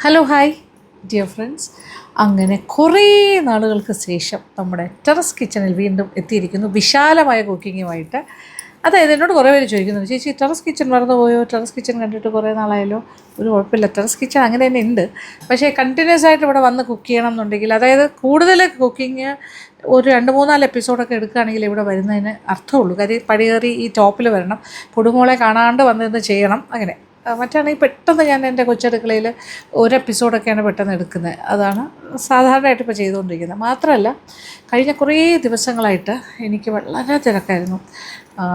Hello hi dear friends. അങ്ങനെ കുറേ നാളുകൾക്ക് ശേഷം നമ്മുടെ ടെറസ് കിച്ചണിൽ വീണ്ടും എത്തിയിരിക്കുന്നു വിശാലമായ കുക്കിങ്ങുമായിട്ട്. അതായത് എന്നോട് കുറേ പേര് ചോദിക്കുന്നു, ചേച്ചി ടെറസ് കിച്ചൺ മറന്നു പോയോ, ടെറസ് കിച്ചൺ കണ്ടിട്ട് കുറേ നാളായല്ലോ. ഒരു കുഴപ്പമില്ല, ടെറസ് കിച്ചൺ അങ്ങനെ തന്നെ ഉണ്ട്. പക്ഷേ കണ്ടിന്യൂസ് ആയിട്ട് ഇവിടെ വന്ന് കുക്ക് ചെയ്യണം എന്നുണ്ടെങ്കിൽ, അതായത് കൂടുതൽ കുക്കിങ് ഒരു 2-3-4 എപ്പിസോഡൊക്കെ എടുക്കുകയാണെങ്കിൽ ഇവിടെ വരുന്നതിന് അർത്ഥമുള്ളൂ. കാര്യം പടികേറി ഈ ടോപ്പിൽ വരണം, പൊടുമോളെ കാണാണ്ട് വന്നിരുന്ന് ചെയ്യണം. അങ്ങനെ മറ്റാണെങ്കിൽ പെട്ടെന്ന് ഞാൻ എൻ്റെ കൊച്ചടുക്കളയിൽ ഒരു എപ്പിസോഡൊക്കെയാണ് പെട്ടെന്ന് എടുക്കുന്നത്. അതാണ് സാധാരണയായിട്ട് ഇപ്പോൾ ചെയ്തുകൊണ്ടിരിക്കുന്നത്. മാത്രമല്ല കഴിഞ്ഞ കുറേ ദിവസങ്ങളായിട്ട് എനിക്ക് വളരെ തിരക്കായിരുന്നു.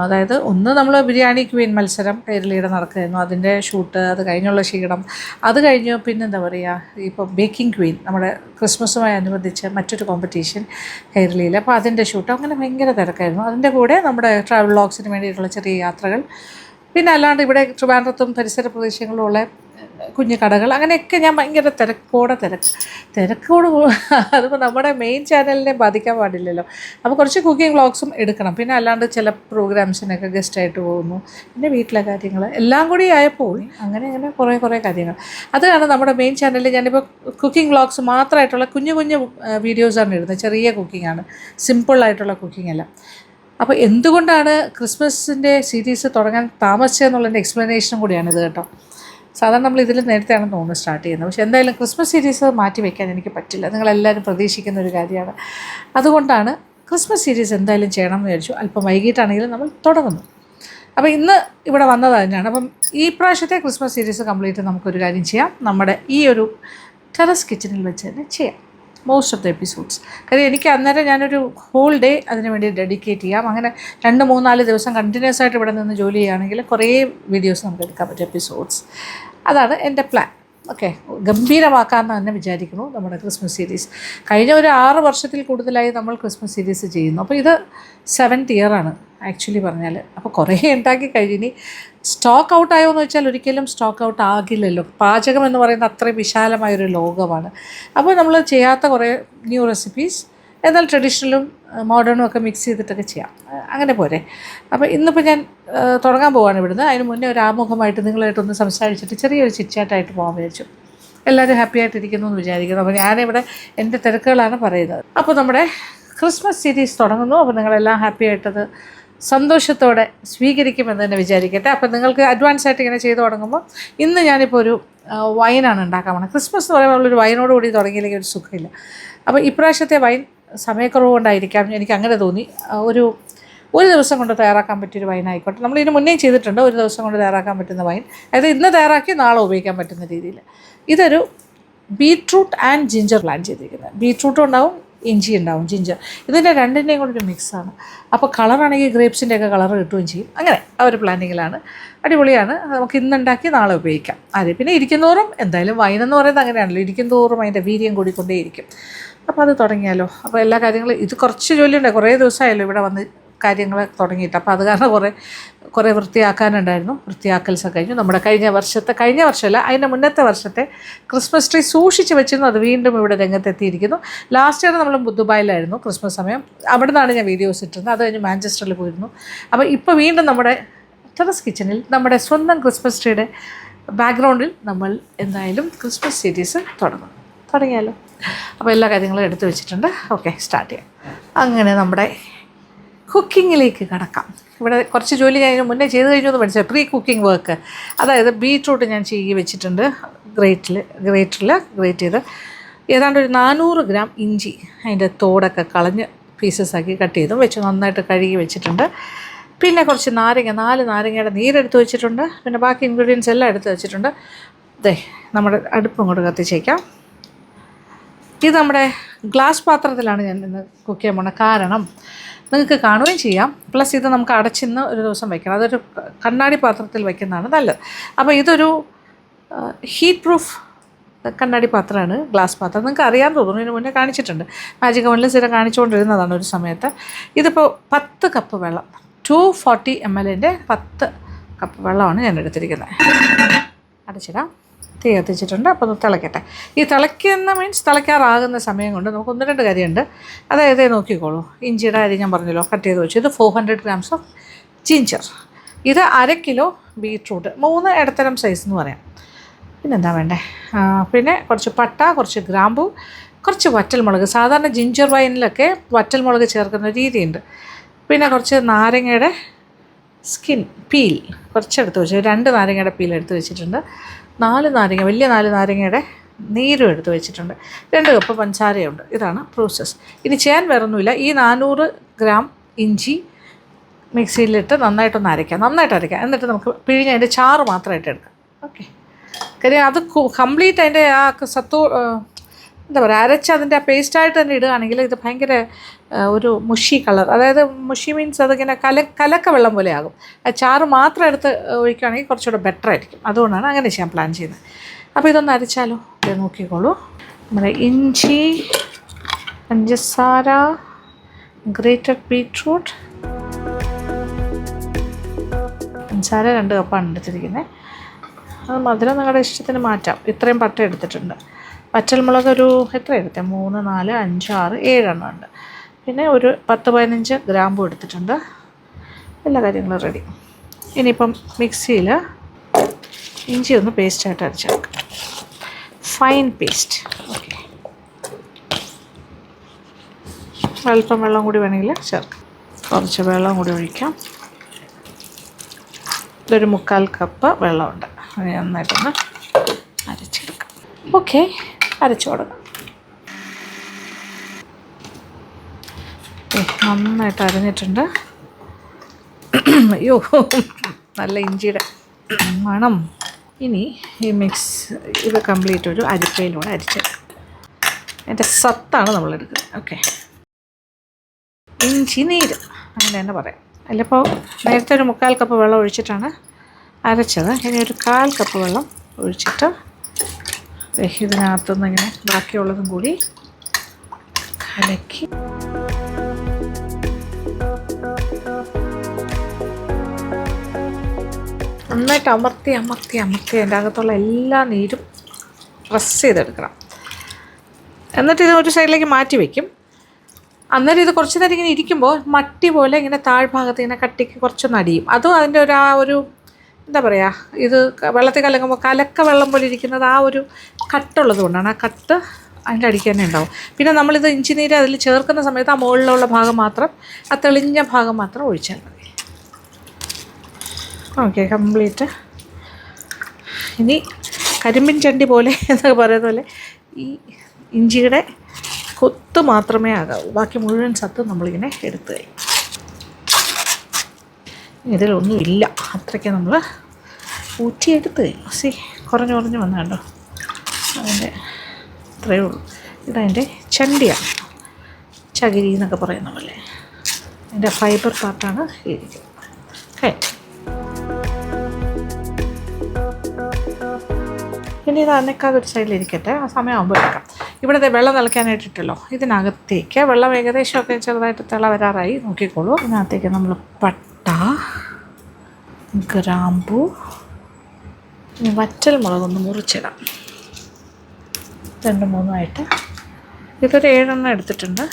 അതായത് ഒന്ന് നമ്മൾ ബിരിയാണി ക്വീൻ മത്സരം കൈരളിയുടെ നടക്കുമായിരുന്നു, അതിൻ്റെ ഷൂട്ട്, അത് കഴിഞ്ഞുള്ള ക്ഷീണം, അത് കഴിഞ്ഞു പിന്നെന്താ പറയുക, ഇപ്പോൾ ബേക്കിംഗ് ക്വീൻ നമ്മുടെ ക്രിസ്മസുമായി അനുബന്ധിച്ച് മറ്റൊരു കോമ്പറ്റീഷൻ കൈരളിയിൽ, അപ്പോൾ അതിൻ്റെ ഷൂട്ട്, അങ്ങനെ ഭയങ്കര തിരക്കായിരുന്നു. അതിൻ്റെ കൂടെ നമ്മുടെ ട്രാവൽ വ്ളോഗ്സിന് വേണ്ടിയിട്ടുള്ള ചെറിയ യാത്രകൾ, പിന്നെ അല്ലാണ്ട് ഇവിടെ ട്രിവാൻഡ്രത്തും പരിസര പ്രദേശങ്ങളിലുള്ള കുഞ്ഞു കടകൾ, അങ്ങനെയൊക്കെ ഞാൻ ഭയങ്കര തിരക്കോട് അതിപ്പോൾ നമ്മുടെ മെയിൻ ചാനലിനെ ബാധിക്കാൻ പാടില്ലല്ലോ. അപ്പോൾ കുറച്ച് കുക്കിംഗ് വ്ളോഗ്സും എടുക്കണം. പിന്നെ അല്ലാണ്ട് ചില പ്രോഗ്രാംസിനൊക്കെ ഗസ്റ്റായിട്ട് പോകുന്നു, പിന്നെ വീട്ടിലെ കാര്യങ്ങൾ എല്ലാം കൂടി ആയപ്പോൾ അങ്ങനെ കുറേ കാര്യങ്ങൾ. അതാണ് നമ്മുടെ മെയിൻ ചാനലിൽ ഞാനിപ്പോൾ കുക്കിംഗ് വ്ളോഗ്സ് മാത്രമായിട്ടുള്ള കുഞ്ഞു വീഡിയോസാണ് ഇടുന്നത്. ചെറിയ കുക്കിങ്ങാണ്, സിമ്പിളായിട്ടുള്ള കുക്കിംഗ് അല്ല. അപ്പോൾ എന്തുകൊണ്ടാണ് ക്രിസ്മസിൻ്റെ സീരീസ് തുടങ്ങാൻ താമസിച്ചതെന്നുള്ളതിൻ്റെ എക്സ്പ്ലനേഷനും കൂടിയാണിത് കേട്ടോ. സാധാരണ നമ്മൾ ഇതിൽ നേരത്തെയാണെന്ന് തോന്നുന്നു സ്റ്റാർട്ട് ചെയ്യുന്നത്. പക്ഷേ എന്തായാലും ക്രിസ്മസ് സീരീസ് മാറ്റി വയ്ക്കാൻ എനിക്ക് പറ്റില്ല, നിങ്ങളെല്ലാവരും പ്രതീക്ഷിക്കുന്ന ഒരു കാര്യമാണ്. അതുകൊണ്ടാണ് ക്രിസ്മസ് സീരീസ് എന്തായാലും ചെയ്യണം എന്ന് വിചാരിച്ചു. അല്പം വൈകിട്ടാണെങ്കിലും നമ്മൾ തുടങ്ങുന്നു. അപ്പോൾ ഇന്ന് ഇവിടെ വന്നത് തന്നെയാണ്. അപ്പം ഈ പ്രാവശ്യത്തെ ക്രിസ്മസ് സീരീസ് കംപ്ലീറ്റ് നമുക്കൊരു കാര്യം ചെയ്യാം, നമ്മുടെ ഈ ഒരു ടെറസ് കിച്ചണിൽ വെച്ച് തന്നെ ചെയ്യാം മോസ്റ്റ് ഓഫ് ദ എപ്പിസോഡ്സ്. കാര്യം എനിക്ക് അന്നേരം ഞാനൊരു ഹോൾ ഡേ അതിന് വേണ്ടി ഡെഡിക്കേറ്റ് ചെയ്യാം. അങ്ങനെ 2-3-4 ദിവസം കണ്ടിന്യൂസ് ആയിട്ട് ഇവിടെ നിന്ന് ജോലി ചെയ്യുകയാണെങ്കിൽ കുറേ വീഡിയോസ് നമുക്ക് എടുക്കാൻ പറ്റും, എപ്പിസോഡ്സ്. അതാണ് എൻ്റെ പ്ലാൻ. ഓക്കെ, ഗംഭീരമാക്കാമെന്ന് തന്നെ വിചാരിക്കുന്നു നമ്മുടെ ക്രിസ്മസ് സീരീസ്. കഴിഞ്ഞ ഒരു 6 വർഷത്തിൽ കൂടുതലായി നമ്മൾ ക്രിസ്മസ് സീരീസ് ചെയ്യുന്നു. അപ്പോൾ ഇത് 7th ഇയറാണ് ആക്ച്വലി പറഞ്ഞാൽ. അപ്പോൾ കുറേ ഉണ്ടാക്കി കഴിഞ്ഞിനി സ്റ്റോക്ക് ഔട്ട് ആയോ എന്ന് വെച്ചാൽ ഒരിക്കലും സ്റ്റോക്ക് ഔട്ട് ആകില്ലല്ലോ. പാചകം എന്ന് പറയുന്നത് അത്രയും വിശാലമായൊരു ലോകമാണ്. അപ്പോൾ നമ്മൾ ചെയ്യാത്ത കുറേ ന്യൂ റെസിപ്പീസ്, എന്നാൽ ട്രഡീഷണലും മോഡേണും ഒക്കെ മിക്സ് ചെയ്തിട്ടൊക്കെ ചെയ്യാം. അങ്ങനെ പോരെ. അപ്പോൾ ഇന്നിപ്പോൾ ഞാൻ തുടങ്ങാൻ പോവാണ് ഇവിടുന്ന്. അതിന് മുന്നേ ഒരു ആമുഖമായിട്ട് നിങ്ങളായിട്ടൊന്ന് സംസാരിച്ചിട്ട് ചെറിയൊരു ചിറ്റ്ചാറ്റായിട്ട് പോകാൻ വിചാരിച്ചു. എല്ലാവരും ഹാപ്പി ആയിട്ടിരിക്കുന്നു എന്ന് വിചാരിക്കുന്നു. അപ്പോൾ ഞാനിവിടെ എൻ്റെ തിരക്കുകളാണ് പറയുന്നത്. അപ്പോൾ നമ്മുടെ ക്രിസ്മസ് സീരീസ് തുടങ്ങുന്നു. അപ്പോൾ നിങ്ങളെല്ലാം ഹാപ്പി ആയിട്ടത് സന്തോഷത്തോടെ സ്വീകരിക്കുമെന്ന് തന്നെ വിചാരിക്കട്ടെ. അപ്പോൾ നിങ്ങൾക്ക് അഡ്വാൻസ് ആയിട്ട് ഇങ്ങനെ ചെയ്ത് തുടങ്ങുമ്പോൾ, ഇന്ന് ഞാനിപ്പോൾ ഒരു വൈനാണ് ഉണ്ടാക്കാൻ പോകുന്നത്. ക്രിസ്മസ് എന്ന് പറയുമ്പോൾ ഒരു വൈനോട് കൂടി തുടങ്ങിയില്ലെങ്കിൽ ഒരു സുഖമില്ല. അപ്പോൾ ഇപ്രാവശ്യത്തെ വൈൻ സമയക്കുറവ് കൊണ്ടായിരിക്കാം എനിക്ക് അങ്ങനെ തോന്നി. ഒരു ദിവസം കൊണ്ട് തയ്യാറാക്കാൻ പറ്റിയൊരു വൈനായിക്കോട്ടെ. നമ്മൾ ഇതിന് മുന്നേ ചെയ്തിട്ടുണ്ട്, ഒരു ദിവസം കൊണ്ട് തയ്യാറാക്കാൻ പറ്റുന്ന വൈൻ. അതായത് ഇന്ന് തയ്യാറാക്കി നാളെ ഉപയോഗിക്കാൻ പറ്റുന്ന രീതിയിൽ. ഇതൊരു ബീട്രൂട്ട് ആൻഡ് ജിഞ്ചർ പ്ലാൻ ചെയ്തിരിക്കുന്നത്. ബീട്രൂട്ടും ഉണ്ടാവും, ഇഞ്ചി ഉണ്ടാവും, ജിഞ്ചർ, ഇതിൻ്റെ രണ്ടിൻ്റെയും കൂടെ ഒരു മിക്സാണ്. അപ്പോൾ കളറാണെങ്കിൽ ഗ്രേപ്സിൻ്റെ ഒക്കെ കളർ കിട്ടുകയും ചെയ്യും. അങ്ങനെ ആ ഒരു പ്ലാനിങ്ങിലാണ്. അടിപൊളിയാണ്. നമുക്ക് ഇന്നുണ്ടാക്കി നാളെ ഉപയോഗിക്കാം. അതെ, പിന്നെ ഇരിക്കുന്നതോറും എന്തായാലും വൈനെന്ന് പറയുന്നത് അങ്ങനെയാണല്ലോ, ഇരിക്കുന്നതോറും അതിൻ്റെ വീര്യം കൂടിക്കൊണ്ടേയിരിക്കും. അപ്പോൾ അത് തുടങ്ങിയാലോ. അപ്പോൾ എല്ലാ കാര്യങ്ങളും, ഇത് കുറച്ച് ജോലിയുണ്ട്, കുറേ ദിവസമായല്ലോ ഇവിടെ വന്ന് കാര്യങ്ങൾ തുടങ്ങിയിട്ട്. അപ്പോൾ അത് കാരണം കുറേ വൃത്തിയാക്കാനുണ്ടായിരുന്നു. വൃത്തിയാക്കൽസൊക്കെ കഴിഞ്ഞു. നമ്മുടെ കഴിഞ്ഞ വർഷമല്ല അതിൻ്റെ മുന്നത്തെ വർഷത്തെ ക്രിസ്മസ് ട്രീ സൂക്ഷിച്ച് വെച്ചിരുന്നു. അത് വീണ്ടും ഇവിടെ രംഗത്തെത്തിയിരിക്കുന്നു. ലാസ്റ്റ് ഇയർ നമ്മൾ ദുബായിലായിരുന്നു ക്രിസ്മസ് സമയം. അവിടെ നിന്നാണ് ഞാൻ വീഡിയോസ് ഇട്ടിരുന്നത്. അത് കഴിഞ്ഞ് മാഞ്ചസ്റ്ററിൽ പോയിരുന്നു. അപ്പോൾ ഇപ്പോൾ വീണ്ടും നമ്മുടെ ടെറസ് കിച്ചണിൽ നമ്മുടെ സ്വന്തം ക്രിസ്മസ് ട്രീയുടെ ബാക്ക്ഗ്രൗണ്ടിൽ നമ്മൾ എന്തായാലും ക്രിസ്മസ് സീരീസ് തുടങ്ങിയാലോ. അപ്പോൾ എല്ലാ കാര്യങ്ങളും എടുത്തു വെച്ചിട്ടുണ്ട്. ഓക്കെ, സ്റ്റാർട്ട് ചെയ്യാം. അങ്ങനെ നമ്മുടെ കുക്കിങ്ങിലേക്ക് കടക്കാം. ഇവിടെ കുറച്ച് ജോലി ഞാൻ മുന്നേ ചെയ്ത് കഴിഞ്ഞു എന്ന് പഠിച്ചത് പ്രീ കുക്കിംഗ് വർക്ക്. അതായത് ബീട്രൂട്ട് ഞാൻ ചെയ്ത് വെച്ചിട്ടുണ്ട്, ഗ്രേറ്ററിൽ ഗ്രേറ്റ് ചെയ്ത്. ഏതാണ്ട് ഒരു 400 ഗ്രാം ഇഞ്ചി അതിൻ്റെ തോടൊക്കെ കളഞ്ഞ് പീസസാക്കി കട്ട് ചെയ്തും വെച്ച് നന്നായിട്ട് കഴുകി വെച്ചിട്ടുണ്ട്. പിന്നെ കുറച്ച് 4 നാരങ്ങയുടെ നീരെടുത്ത് വെച്ചിട്ടുണ്ട്. പിന്നെ ബാക്കി ഇൻഗ്രീഡിയൻസ് എല്ലാം എടുത്ത് വെച്ചിട്ടുണ്ട്. നമ്മുടെ അടുപ്പും കൂടെ കത്തിച്ചേക്കാം. ഇത് നമ്മുടെ ഗ്ലാസ് പാത്രത്തിലാണ് ഞാൻ ഇന്ന് കുക്ക് ചെയ്യാൻ പോകുന്നത്. കാരണം നിങ്ങൾക്ക് കാണുകയും ചെയ്യാം, പ്ലസ് ഇത് നമുക്ക് അടച്ചിന്ന് ഒരു ദിവസം വയ്ക്കണം. അതൊരു കണ്ണാടി പാത്രത്തിൽ വയ്ക്കുന്നതാണ് നല്ലത്. അപ്പോൾ ഇതൊരു ഹീറ്റ് പ്രൂഫ് കണ്ണാടി പാത്രമാണ്, ഗ്ലാസ് പാത്രം. നിങ്ങൾക്ക് അറിയാൻ തോന്നുന്നു, ഇതിന് മുന്നേ കാണിച്ചിട്ടുണ്ട്. മാജിക് അവനിൽ സ്ഥിരം കാണിച്ചുകൊണ്ടിരുന്നതാണ് ഒരു സമയത്ത്. ഇതിപ്പോൾ 10 കപ്പ് വെള്ളം, 240 ml 10 കപ്പ് വെള്ളമാണ് ഞാൻ എടുത്തിരിക്കുന്നത്. അടച്ചിടാം. തീ കത്തിച്ചിട്ടുണ്ട്. അപ്പോൾ ഒന്ന് തിളയ്ക്കട്ടെ. ഈ തിളയ്ക്കുന്ന മീൻസ് തിളയ്ക്കാറാകുന്ന സമയം കൊണ്ട് നമുക്ക് 1-2 കാര്യമുണ്ട്. അതായത് നോക്കിക്കോളൂ, ഇഞ്ചിയുടെ കാര്യം ഞാൻ പറഞ്ഞല്ലോ, കട്ട് ചെയ്ത് വെച്ചു. ഇത് 400 grams ഓഫ് ജിഞ്ചർ. ഇത് 1/2 കിലോ ബീട്രൂട്ട്, 3 ഇടത്തരം സൈസ് എന്ന് പറയാം. പിന്നെന്താ വേണ്ടേ, പിന്നെ കുറച്ച് പട്ട, കുറച്ച് ഗ്രാമ്പു, കുറച്ച് വറ്റൽമുളക്. സാധാരണ ജിഞ്ചർ വൈനിലൊക്കെ വറ്റൽമുളക് ചേർക്കുന്ന രീതിയുണ്ട്. പിന്നെ കുറച്ച് നാരങ്ങയുടെ പീൽ കുറച്ചെടുത്ത് വെച്ച്, 2 നാരങ്ങയുടെ പീൽ എടുത്ത് വെച്ചിട്ടുണ്ട്. 4 നാരങ്ങ, വലിയ 4 നാരങ്ങയുടെ നീരും എടുത്ത് വെച്ചിട്ടുണ്ട്. 2 കപ്പ് പഞ്ചസാരയുണ്ട്. ഇതാണ് പ്രോസസ്സ്. ഇനി ചെയ്യാൻ വേറൊന്നുമില്ല. ഈ 400 ഗ്രാം ഇഞ്ചി മിക്സിയിലിട്ട് നന്നായിട്ടൊന്ന് അരയ്ക്കാം. എന്നിട്ട് നമുക്ക് പിഴിഞ്ഞ് അതിൻ്റെ ചാറ് മാത്രമായിട്ട് എടുക്കാം. ഓക്കെ. കാര്യം അത് കംപ്ലീറ്റ് അതിൻ്റെ ആ എന്താ പറയുക, അരച്ച് അതിൻ്റെ ആ പേസ്റ്റായിട്ട് തന്നെ ഇടുകയാണെങ്കിൽ ഇത് ഭയങ്കര ഒരു മുഷി കളർ, അതായത് മുഷി മീൻസ് അതിങ്ങനെ കലക്ക വെള്ളം പോലെ ആകും. ആ ചാറ് മാത്രം എടുത്ത് ഒഴിക്കുകയാണെങ്കിൽ കുറച്ചുകൂടെ ബെറ്റർ ആയിരിക്കും. അതുകൊണ്ടാണ് അങ്ങനെ ചെയ്യാൻ പ്ലാൻ ചെയ്യുന്നത്. അപ്പോൾ ഇതൊന്ന് അരച്ചാലോ? ഇത് നോക്കിക്കോളൂ. നമ്മുടെ ഇഞ്ചി, പഞ്ചസാര, ഗ്രേറ്റഡ് ബീറ്റ്റൂട്ട്. പഞ്ചസാര 2 കപ്പാണ് എടുത്തിരിക്കുന്നത്. അത് മധുരം നിങ്ങളുടെ ഇഷ്ടത്തിന് മാറ്റാം. ഇത്രയും പട്ട എടുത്തിട്ടുണ്ട്. വറ്റൽമുളക് ഒരു എത്ര എടുത്തേ? 3, 4, 5, 6, 7 എണ്ണം ഉണ്ട്. പിന്നെ ഒരു 10-15 ഗ്രാമ്പും എടുത്തിട്ടുണ്ട്. എല്ലാ കാര്യങ്ങളും റെഡി. ഇനിയിപ്പം മിക്സിയിൽ ഇഞ്ചി ഒന്ന് പേസ്റ്റായിട്ട് അരച്ചെടുക്കാം. Fine paste. ഓക്കെ. അല്പം വെള്ളം കൂടി വേണമെങ്കിൽ ചേർക്കാം. കുറച്ച് വെള്ളം കൂടി ഒഴിക്കാം. ഇതൊരു 3/4 കപ്പ് വെള്ളമുണ്ട്. അത് നന്നായിട്ടൊന്ന് അരച്ചെടുക്കാം. ഓക്കെ, അരച്ചു കൊടുക്കാം. നന്നായിട്ട് അരഞ്ഞിട്ടുണ്ട്. അയ്യോ, നല്ല ഇഞ്ചിയുടെ മണം. ഇനി ഈ ഇത് കംപ്ലീറ്റ് ഒരു അരിപ്പയിലൂടെ അരിച്ചെടുക്കാം. അതിൻ്റെ സത്താണ് നമ്മളെടുക്കുന്നത്. ഓക്കെ. ഇഞ്ചി നീര് അങ്ങനെ തന്നെ പറയാം. അതിലിപ്പോൾ നേരത്തെ ഒരു 3/4 കപ്പ് വെള്ളം ഒഴിച്ചിട്ടാണ് അരച്ചത്. ഇനി ഒരു 1/4 കപ്പ് വെള്ളം ഒഴിച്ചിട്ട് ഇതിനകത്തുനിന്ന് ഇങ്ങനെ ബാക്കിയുള്ളതും കൂടി കലക്കി നന്നായിട്ട് അമർത്തി അതിൻ്റെ അകത്തുള്ള എല്ലാ നീരും പ്രസ് ചെയ്തെടുക്കണം. എന്നിട്ട് ഇത് ഒരു സൈഡിലേക്ക് മാറ്റി വയ്ക്കും. അന്നേരം ഇത് കുറച്ച് നേരം ഇങ്ങനെ ഇരിക്കുമ്പോൾ മട്ടി പോലെ ഇങ്ങനെ താഴ്ഭാഗത്ത് ഇങ്ങനെ കട്ടിക്ക് കുറച്ചൊന്ന് അടിയും. അതും അതിൻ്റെ ഒരു എന്താ പറയുക, ഇത് വെള്ളത്തിൽ കലങ്ങുമ്പോൾ കലക്ക വെള്ളം പോലെ ഇരിക്കുന്നത് ആ ഒരു കട്ടുള്ളത് കൊണ്ടാണ്. ആ കട്ട് അതിൻ്റെ അടിക്ക് തന്നെ ഉണ്ടാവും. പിന്നെ നമ്മളിത് ഇഞ്ചി നീര് അതിൽ ചേർക്കുന്ന സമയത്ത് ആ മുകളിലുള്ള ഭാഗം മാത്രം, ആ തെളിഞ്ഞ ഭാഗം മാത്രം ഒഴിച്ചാൽ മതി. Okay, complete. ഇനി കരിമ്പിൻ ചണ്ടി പോലെ എന്നൊക്കെ പറയുന്ന പോലെ ഈ ഇഞ്ചിയുടെ കൊത്ത് മാത്രമേ ആകാവൂ. ബാക്കി മുഴുവൻ സത്ത് നമ്മളിങ്ങനെ എടുത്ത് കഴിയും. ഇതിലൊന്നുമില്ല, അത്രയ്ക്ക് നമ്മൾ ഊറ്റിയെടുത്ത് കഴിയും. കുറഞ്ഞ് വന്നു കണ്ടോ, അതിൻ്റെ ഇത്രയേ ഉള്ളൂ. ഇതതിൻ്റെ ചണ്ടിയാണ്, ചകിരി എന്നൊക്കെ പറയുന്ന പോലെ അതിൻ്റെ ഫൈബർ പാർട്ടാണ് ഇരിക്കുന്നത്. ഓക്കെ. ഇനി ഇത് അനക്കാതെ ഒരു സൈഡിലിരിക്കട്ടെ. ആ സമയമാകുമ്പോൾ എടുക്കാം. ഇവിടെ വെള്ളം തിളയ്ക്കാനായിട്ടിട്ടല്ലോ, ഇതിനകത്തേക്ക് വെള്ളം ഏകദേശമൊക്കെ ചെറുതായിട്ട് തിള വരാറായി. നോക്കിക്കോളൂ. ഇതിനകത്തേക്ക് നമ്മൾ പട്ട, ഗ്രാമ്പു, ഇനി വറ്റൽ മുളകൊന്ന് മുറിച്ചിടാം. 2-3 ഇതൊരു 7 എണ്ണം എടുത്തിട്ടുണ്ട്.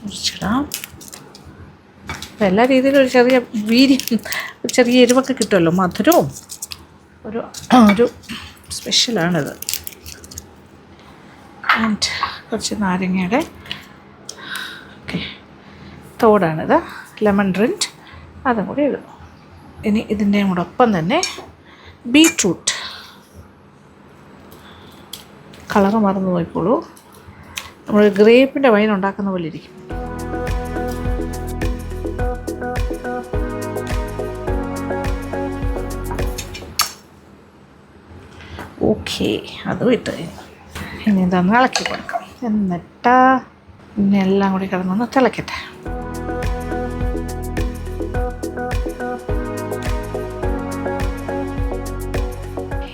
മുറിച്ചിടാം. അപ്പോൾ എല്ലാ രീതിയിലും ഒരു ചെറിയ ഒരു ചെറിയ എരിവൊക്കെ കിട്ടുമല്ലോ, മധുരവും ഒരു സ്പെഷ്യലാണിത്. ആൻഡ് കുറച്ച് നാരങ്ങയുടെ തോടാണിത്, ലെമൺ റിൻഡ്, അതും കൂടി ഇടുന്നു. ഇനി ഇതിൻ്റെ കൂടെ ഒപ്പം തന്നെ ബീട്രൂട്ട്. കളറ് മറന്നു പോയിക്കോളൂ, നമ്മൾ ഗ്രേപ്പിൻ്റെ വൈൻ ഉണ്ടാക്കുന്ന പോലെ ഇരിക്കും. ഓക്കെ, അതും ഇട്ട് കഴിഞ്ഞു. ഇനി ഇതൊന്ന് ഇളക്കി കൊടുക്കാം. എന്നിട്ട് ഇനി എല്ലാം കൂടി കിടന്നൊന്ന് തിളക്കട്ടെ.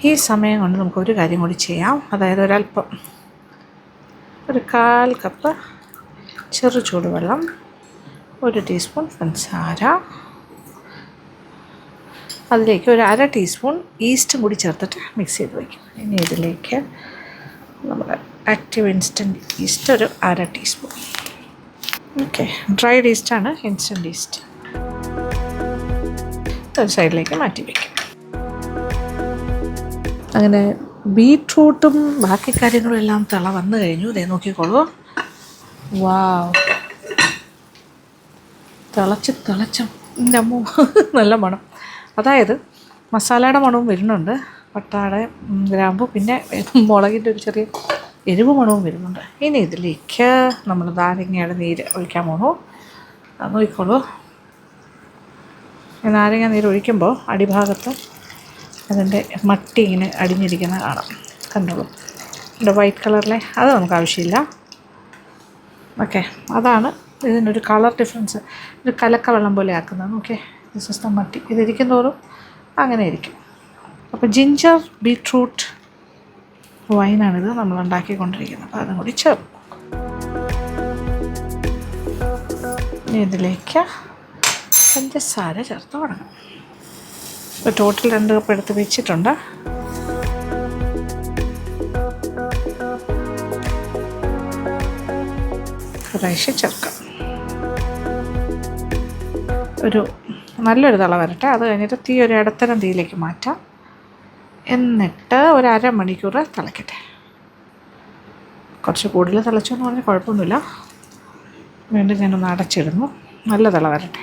ഈ സമയം കൊണ്ട് നമുക്കൊരു കാര്യം കൂടി ചെയ്യാം. അതായത് ഒരു 1/4 കപ്പ് ചെറു ചൂടുവെള്ളം, 1 ടീസ്പൂൺ പഞ്ചസാര, അതിലേക്ക് ഒരു 1/2 ടീസ്പൂൺ ഈസ്റ്റും കൂടി ചേർത്തിട്ട് മിക്സ് ചെയ്ത് വയ്ക്കും. ഇനി ഇതിലേക്ക് നമ്മുടെ ആക്റ്റീവ് ഇൻസ്റ്റൻറ്റ് ഈസ്റ്റ് ഒരു 1/2 ടീസ്പൂൺ. ഓക്കെ, ഡ്രൈഡ് ഈസ്റ്റാണ്, ഇൻസ്റ്റൻറ്റ് ഈസ്റ്റ്. ഒരു സൈഡിലേക്ക് മാറ്റി വയ്ക്കും. അങ്ങനെ ബീട്രൂട്ടും ബാക്കി കാര്യങ്ങളും എല്ലാം വന്നു കഴിഞ്ഞു. ഇതേ നോക്കിക്കോളൂ. വാവ്, തിളച്ചും എൻ്റെ അമ്മ നല്ല മണം. അതായത് മസാലയുടെ മണവും വരുന്നുണ്ട്, പട്ടാടെ ഗ്രാമ്പു, പിന്നെ മുളകിൻ്റെ ഒരു ചെറിയ എരിവ് മണവും വരുന്നുണ്ട്. ഇനി ഇതിലേക്ക് നമ്മൾ നാരങ്ങയുടെ നീര് ഒഴിക്കാൻ പോകണു. നോക്കിക്കോളൂ. നാരങ്ങ നീര് ഒഴിക്കുമ്പോൾ അടിഭാഗത്ത് അതിൻ്റെ മട്ടി ഇങ്ങനെ അടിഞ്ഞിരിക്കുന്ന കാണാം. കണ്ടോളൂ, ഇവിടെ വൈറ്റ് കളറിലെ അത് നമുക്ക് ആവശ്യമില്ല. ഓക്കെ, അതാണ് ഇതിനൊരു കളർ ഡിഫറൻസ്, ഒരു കലക്ക വെള്ളം പോലെ ആക്കുന്നത്. Okay, this is the muddy. ഇതിരിക്കും തോറും അങ്ങനെ ഇരിക്കും. അപ്പോൾ ജിഞ്ചർ ബീട്രൂട്ട് വൈനാണിത് നമ്മൾ ഉണ്ടാക്കിക്കൊണ്ടിരിക്കുന്നത്. അപ്പോൾ അതും കൂടി ചേർക്കും. ഇനി ഇതിലേക്ക് പഞ്ചസാര ചേർത്ത് തുടങ്ങാം. ഇപ്പോൾ ടോട്ടൽ 2 കപ്പ് എടുത്ത് വെച്ചിട്ടുണ്ട്. കുറേശ്ശെ ചേർക്കാം. ഒരു നല്ലൊരു തിള വരട്ടെ. അത് കഴിഞ്ഞിട്ട് തീ ഒരു ഇടത്തരം തീയിലേക്ക് മാറ്റാം. എന്നിട്ട് ഒരു അരമണിക്കൂർ തിളയ്ക്കട്ടെ. കുറച്ച് കൂടുതൽ തിളച്ചു എന്ന് പറഞ്ഞാൽ കുഴപ്പമൊന്നുമില്ല. വീണ്ടും ഞാനൊന്ന് അടച്ചിടുന്നു. നല്ല തിള വരട്ടെ.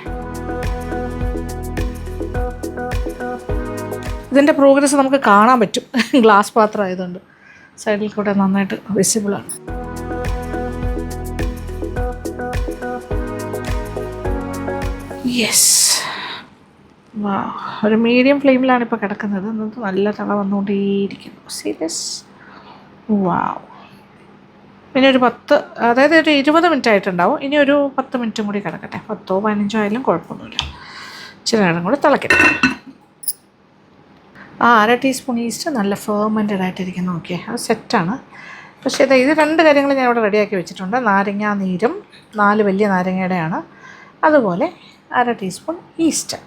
ഇതിൻ്റെ പ്രോഗ്രസ് നമുക്ക് കാണാൻ പറ്റും, ഗ്ലാസ് പാത്രം ആയതുകൊണ്ട് സൈഡിൽ കൂടെ നന്നായിട്ട് വിസിബിളാണ്. യെസ്, വാ, ഒരു മീഡിയം ഫ്ലെയിമിലാണ് ഇപ്പോൾ കിടക്കുന്നത്. എന്നിട്ട് നല്ല തിള വന്നുകൊണ്ടേയിരിക്കുന്നു. സീരിയസ്, വാവ്. ഇനി ഒരു 20 മിനിറ്റ് ആയിട്ടുണ്ടാവും. ഇനി ഒരു 10 മിനിറ്റും കൂടി കിടക്കട്ടെ. 10 or 15 ആയാലും കുഴപ്പമൊന്നുമില്ല. ഇച്ചിരി നേരം കൂടി തിളക്കട്ടെ. അര ടീസ്പൂൺ ഈസ്റ്റ് നല്ല ഫെർമെൻറ്റഡ് ആയിട്ടിരിക്കുന്നു. ഓക്കെ, അത് സെറ്റാണ്. പക്ഷേ ഇത് 2 കാര്യങ്ങൾ ഞാൻ ഇവിടെ റെഡിയാക്കി വെച്ചിട്ടുണ്ട്. നാരങ്ങാ നീരും 4 വലിയ നാരങ്ങയുടെയാണ്. അതുപോലെ അര ടീസ്പൂൺ ഈസ്റ്റ്,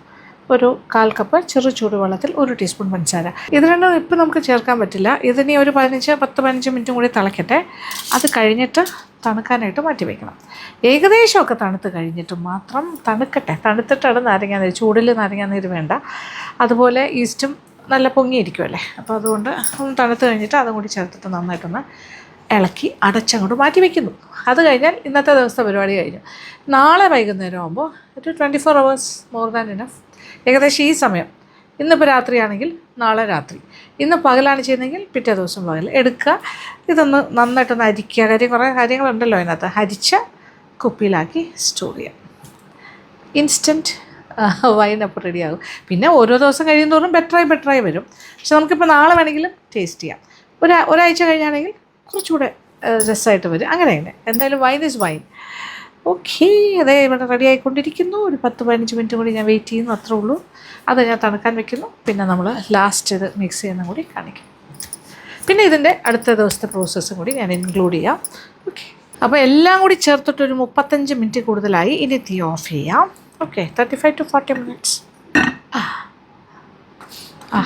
ഒരു 1/4 കപ്പ് ചെറു ചൂടുവെള്ളത്തിൽ 1 ടീസ്പൂൺ പഞ്ചസാര. ഇത് രണ്ടും ഇപ്പം നമുക്ക് ചേർക്കാൻ പറ്റില്ല. ഇതിനി ഒരു 10-15 മിനിറ്റും കൂടി തിളക്കട്ടെ. അത് കഴിഞ്ഞിട്ട് തണുക്കാനായിട്ട് മാറ്റി വയ്ക്കണം. ഏകദേശമൊക്കെ തണുത്ത് കഴിഞ്ഞിട്ട് മാത്രം തണുക്കട്ടെ. തണുത്തിട്ടാണ് നാരങ്ങാനീര്, ചൂടിൽ നാരങ്ങാനീര് വേണ്ട. അതുപോലെ ഈസ്റ്റും നല്ല പൊങ്ങിയിരിക്കുമല്ലേ, അപ്പോൾ അതുകൊണ്ട് ഒന്ന് തണുത്ത് കഴിഞ്ഞിട്ട് അതും കൂടി ചേർത്തിട്ട് നന്നായിട്ടൊന്ന് ഇളക്കി അടച്ചങ്ങോട്ട് മാറ്റി വയ്ക്കുന്നു. അത് കഴിഞ്ഞാൽ ഇന്നത്തെ ദിവസത്തെ പരിപാടി കഴിഞ്ഞു. നാളെ വൈകുന്നേരം ആകുമ്പോൾ ഒരു 24 hours മോർ ദാൻ ഇനഫ്. ഏകദേശം ഈ സമയം, ഇന്നിപ്പോൾ രാത്രിയാണെങ്കിൽ നാളെ രാത്രി, ഇന്ന് പകലാണ് ചെയ്യുന്നതെങ്കിൽ പിറ്റേ ദിവസം പകൽ എടുക്കുക. ഇതൊന്ന് നന്നായിട്ടൊന്ന് അരിക്കുക. കുറേ കാര്യങ്ങളുണ്ടല്ലോ അതിനകത്ത്. അരിച്ച കുപ്പിയിലാക്കി സ്റ്റോർ ചെയ്യാം. ഇൻസ്റ്റൻറ്റ് വൈനപ്പോൾ റെഡിയാകും. പിന്നെ ഓരോ ദിവസം കഴിയുന്തോറും ബെറ്ററായി വരും. പക്ഷെ നമുക്കിപ്പോൾ നാളെ വേണമെങ്കിലും ടേസ്റ്റ് ചെയ്യാം. ഒരാഴ്ച കഴിഞ്ഞാണെങ്കിൽ കുറച്ചുകൂടെ രസമായിട്ട് വരും. അങ്ങനെ എന്തായാലും വൈൻ ഈസ് വൈൻ. ഓക്കെ, അതേ ഇവിടെ റെഡി ആയിക്കൊണ്ടിരിക്കുന്നു. ഒരു 10-15 മിനിറ്റ് കൂടി ഞാൻ വെയിറ്റ് ചെയ്യുന്നു, അത്രേ ഉള്ളൂ. അത് ഞാൻ തണുക്കാൻ വെക്കുന്നു. പിന്നെ നമ്മൾ ലാസ്റ്റ് ഇത് മിക്സ് ചെയ്യുന്നതും കൂടി കാണിക്കും. പിന്നെ ഇതിൻ്റെ അടുത്ത ദിവസത്തെ പ്രോസസ്സും കൂടി ഞാൻ ഇൻക്ലൂഡ് ചെയ്യാം. ഓക്കെ, അപ്പോൾ എല്ലാം കൂടി ചേർത്തിട്ടൊരു 35 മിനിറ്റ് കൂടുതലായി. ഇനി തീ ഓഫ് ചെയ്യാം. Okay, 35 to 40 minutes.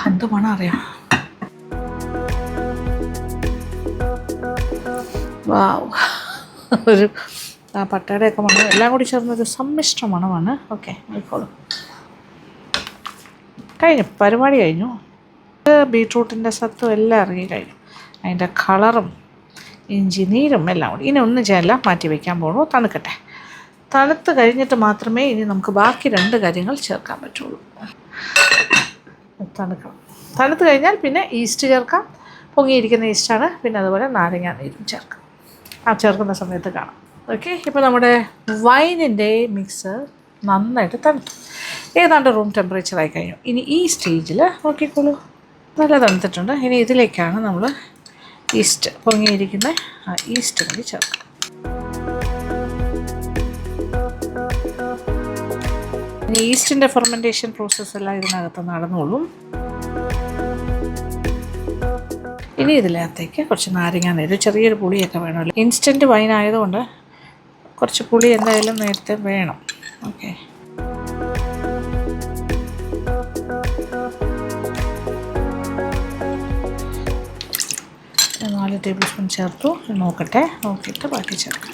എന്ത് മണം അറിയാം. വാവ്, ഒരു പട്ടയുടെയൊക്കെ മണം എല്ലാം കൂടി ചേർന്നൊരു സമ്മിശ്ര മണമാണ്. ഓക്കെ, ആയിക്കോളും. കഴിഞ്ഞു, പരിപാടി കഴിഞ്ഞു. ബീട്രൂട്ടിൻ്റെ സത്തും എല്ലാം ഇറങ്ങി കഴിഞ്ഞു. അതിൻ്റെ കളറും ഇഞ്ചി നീരും എല്ലാം കൂടി. ഇനി ഒന്നും ചെയ്യാനില്ല, മാറ്റി വയ്ക്കാൻ പോകണു. തണുക്കട്ടെ. തണുത്ത് കഴിഞ്ഞിട്ട് മാത്രമേ ഇനി നമുക്ക് ബാക്കി 2 കാര്യങ്ങൾ ചേർക്കാൻ പറ്റുള്ളൂ. തണുക്കണം. തണുത്ത് കഴിഞ്ഞാൽ പിന്നെ ഈസ്റ്റ് ചേർക്കാം. പൊങ്ങിയിരിക്കുന്ന ഈസ്റ്റാണ്. പിന്നെ അതുപോലെ നാരങ്ങാ നീരും ചേർക്കാം. ചേർക്കുന്ന സമയത്ത് കാണാം. ഓക്കെ, ഇപ്പോൾ നമ്മുടെ വൈനിൻ്റെ മിക്സ് നന്നായിട്ട് തണുത്തു. ഏതാണ്ട് റൂം ടെമ്പറേച്ചറായി കഴിഞ്ഞു. ഇനി ഈ സ്റ്റേജിൽ നോക്കിക്കോളൂ, നല്ല തണുത്തിട്ടുണ്ട്. ഇനി ഇതിലേക്കാണ് നമ്മൾ ഈസ്റ്റ്, പൊങ്ങിയിരിക്കുന്ന ഈസ്റ്റ് കൂടി ചേർക്കാം. ഇനി ഈസ്റ്റിൻ്റെ ഫെർമെൻറ്റേഷൻ പ്രോസസ്സെല്ലാം ഇതിനകത്ത് നടന്നോളും. ഇനി ഇതിനകത്തേക്ക് കുറച്ച് നാരങ്ങാ നീര്, ചെറിയൊരു പുളിയൊക്കെ വേണമല്ലോ. ഇൻസ്റ്റൻറ്റ് വൈൻ ആയതുകൊണ്ട് കുറച്ച് പുളി എന്തായാലും നേരത്തെ വേണം. ഓക്കെ, ഞാൻ 4 ടേബിൾ സ്പൂൺ ചേർത്തു. നോക്കട്ടെ, നോക്കിയിട്ട് ബാക്കി ചേർക്കാം.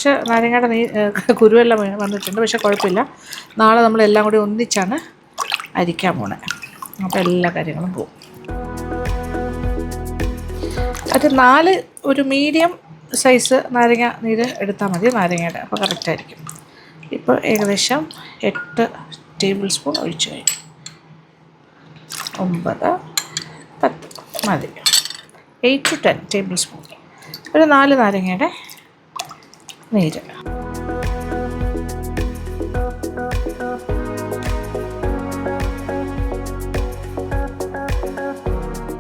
കുറച്ച് നാരങ്ങയുടെ കുരുവെല്ലാം വന്നിട്ടുണ്ട്. പക്ഷേ കുഴപ്പമില്ല, നാളെ നമ്മളെല്ലാം കൂടി ഒന്നിച്ചാണ് അരിക്കാൻ പോണേ. അപ്പോൾ എല്ലാ കാര്യങ്ങളും പോകും. അത് 4 ഒരു മീഡിയം സൈസ് നാരങ്ങ നീര് എടുത്താൽ മതി നാരങ്ങയുടെ, അപ്പോൾ കറക്റ്റായിരിക്കും. ഇപ്പോൾ ഏകദേശം 8 ടേബിൾ സ്പൂൺ ഒഴിച്ചു കഴിഞ്ഞു. 9, 10 മതി. 8 to 10 ടേബിൾ സ്പൂൺ. ഒരു 4 നാരങ്ങയുടെ നീര്.